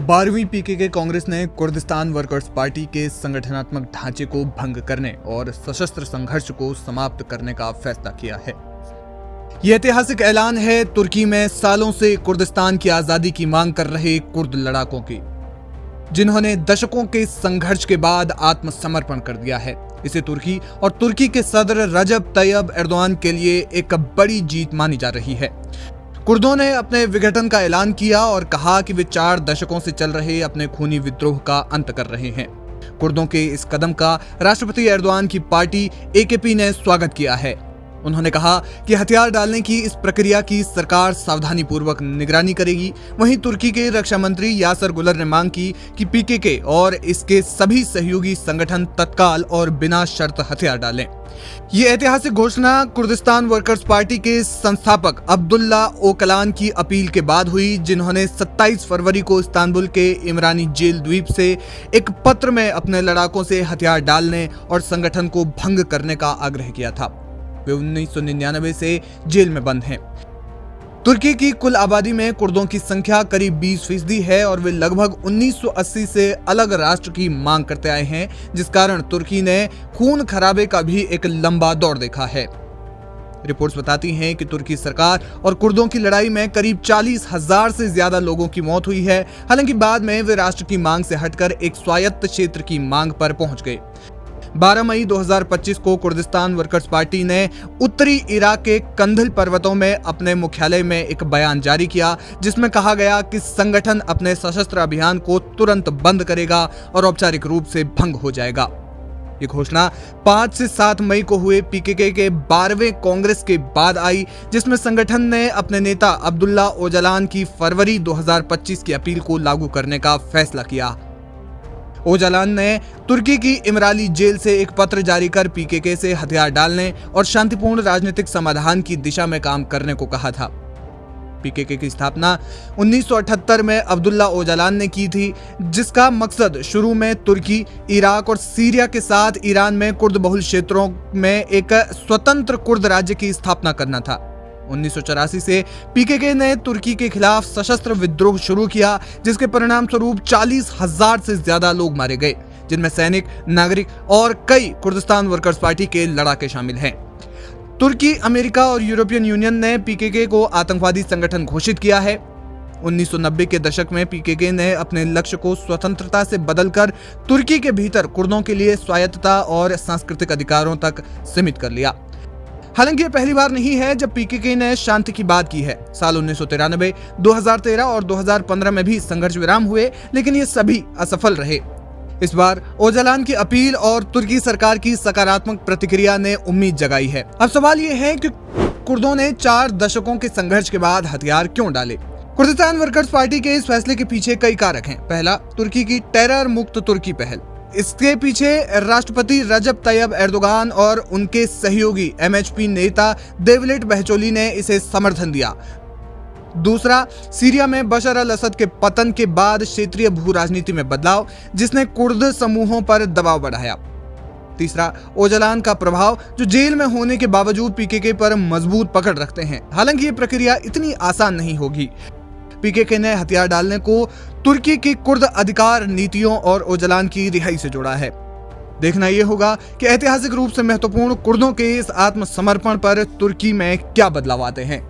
12वीं पीकेके कांग्रेस ने Kurdistan workers party के संगठनात्मक ढांचे को भंग करने और सशस्त्र संघर्ष को समाप्त करने का फैसला किया है। यह ऐतिहासिक ऐलान है तुर्की में सालों से कुर्दिस्तान की आजादी की मांग कर रहे कुर्द लड़ाकों की, जिन्होंने दशकों के संघर्ष के बाद आत्मसमर्पण कर दिया है। इसे तुर्की और तुर्की के सदर रजब तैयब एर्दोआन के लिए एक बड़ी जीत मानी जा रही है। कुर्दों ने अपने विघटन का ऐलान किया और कहा कि वे 4 दशकों से चल रहे अपने खूनी विद्रोह का अंत कर रहे हैं। कुर्दों के इस कदम का राष्ट्रपति एर्दोआन की पार्टी AKP ने स्वागत किया है। उन्होंने कहा कि हथियार डालने की इस प्रक्रिया की सरकार सावधानी पूर्वक निगरानी करेगी। वहीं तुर्की के रक्षा मंत्री यासर गुलर ने मांग की कि PKK और इसके सभी सहयोगी संगठन तत्काल और बिना शर्त हथियार डालें। ये ऐतिहासिक घोषणा कुर्दिस्तान वर्कर्स पार्टी के संस्थापक अब्दुल्ला ओकलान की अपील के बाद हुई, जिन्होंने 27 फरवरी को इस्तांबुल के इमरानी जेल द्वीप से एक पत्र में अपने लड़ाकों से हथियार डालने और संगठन को भंग करने का आग्रह किया था। वे 1999 से जेल में बंद हैं। तुर्की की कुल आबादी में कुर्दों की संख्या करीब 20% है और वे लगभग 1980 से अलग राष्ट्र की मांग करते आए हैं, जिस कारण तुर्की ने खून खराबे का भी एक लंबा दौर देखा है। रिपोर्ट्स बताती हैं कि तुर्की सरकार और कुर्दों की लड़ाई में करीब 40,000 से ज्यादा लोगों की मौत हुई है। हालांकि बाद में वे राष्ट्र की मांग से हटकर एक स्वायत्त क्षेत्र की मांग पर पहुंच गए। 12 मई 2025 को कुर्दिस्तान वर्कर्स पार्टी ने उत्तरी इराक के कंधल पर्वतों में अपने मुख्यालय में एक बयान जारी किया, जिसमें कहा गया कि संगठन अपने सशस्त्र अभियान को तुरंत बंद करेगा और औपचारिक रूप से भंग हो जाएगा। ये घोषणा 5 से 7 मई को हुए PKK के 12वें कांग्रेस के बाद आई, जिसमें संगठन ने अपने नेता अब्दुल्ला ओजालान की फरवरी 2025 की अपील को लागू करने का फैसला किया। ओजालान ने तुर्की की इमराली जेल से एक पत्र जारी कर PKK से हथियार डालने और शांतिपूर्ण राजनीतिक समाधान की दिशा में काम करने को कहा था। PKK की स्थापना 1978 में अब्दुल्ला ओजालान ने की थी, जिसका मकसद शुरू में तुर्की, इराक और सीरिया के साथ ईरान में कुर्द बहुल क्षेत्रों में एक स्वतंत्र कुर्द राज्य की स्थापना करना था। 1984 से PKK ने तुर्की के खिलाफ सशस्त्र विद्रोह शुरू किया, जिसके परिणाम स्वरूप 40,000 से ज्यादा लोग मारे गए, जिनमें सैनिक, नागरिक और कई कुर्दिस्तान वर्कर्स पार्टी के लड़ाके शामिल हैं। तुर्की, अमेरिका और यूरोपियन यूनियन ने PKK को आतंकवादी संगठन घोषित किया है। 1990 के दशक में PKK ने अपने लक्ष्य को स्वतंत्रता से बदलकर तुर्की के भीतर कुर्दों के लिए स्वायत्तता और सांस्कृतिक अधिकारों तक सीमित कर लिया। हालांकि यह पहली बार नहीं है जब PKK ने शांति की बात की है। साल 1993, 2013 और 2015 में भी संघर्ष विराम हुए, लेकिन ये सभी असफल रहे। इस बार ओजालान की अपील और तुर्की सरकार की सकारात्मक प्रतिक्रिया ने उम्मीद जगाई है। अब सवाल ये है कि कुर्दों ने 4 दशकों के संघर्ष के बाद हथियार क्यों डाले? कुर्दिस्तान वर्कर्स पार्टी के इस फैसले के पीछे कई कारक हैं। पहला, तुर्की की टेरर मुक्त तुर्की पहल। इसके पीछे राष्ट्रपति रजब तैयब एर्दोगान और उनके सहयोगी MHP नेता देवलेट बहचोली ने इसे समर्थन दिया। दूसरा, सीरिया में बशर अल असद के पतन के बाद क्षेत्रीय भू राजनीति में बदलाव, जिसने कुर्द समूहों पर दबाव बढ़ाया। तीसरा, ओजालान का प्रभाव, जो जेल में होने के बावजूद PKK पर मजबूत पकड़ रखते हैं। हालांकि ये प्रक्रिया इतनी आसान नहीं होगी। PKK ने हथियार डालने को तुर्की की कुर्द अधिकार नीतियों और ओजालान की रिहाई से जोड़ा है। देखना यह होगा कि ऐतिहासिक रूप से महत्वपूर्ण कुर्दों के इस आत्मसमर्पण पर तुर्की में क्या बदलाव आते हैं।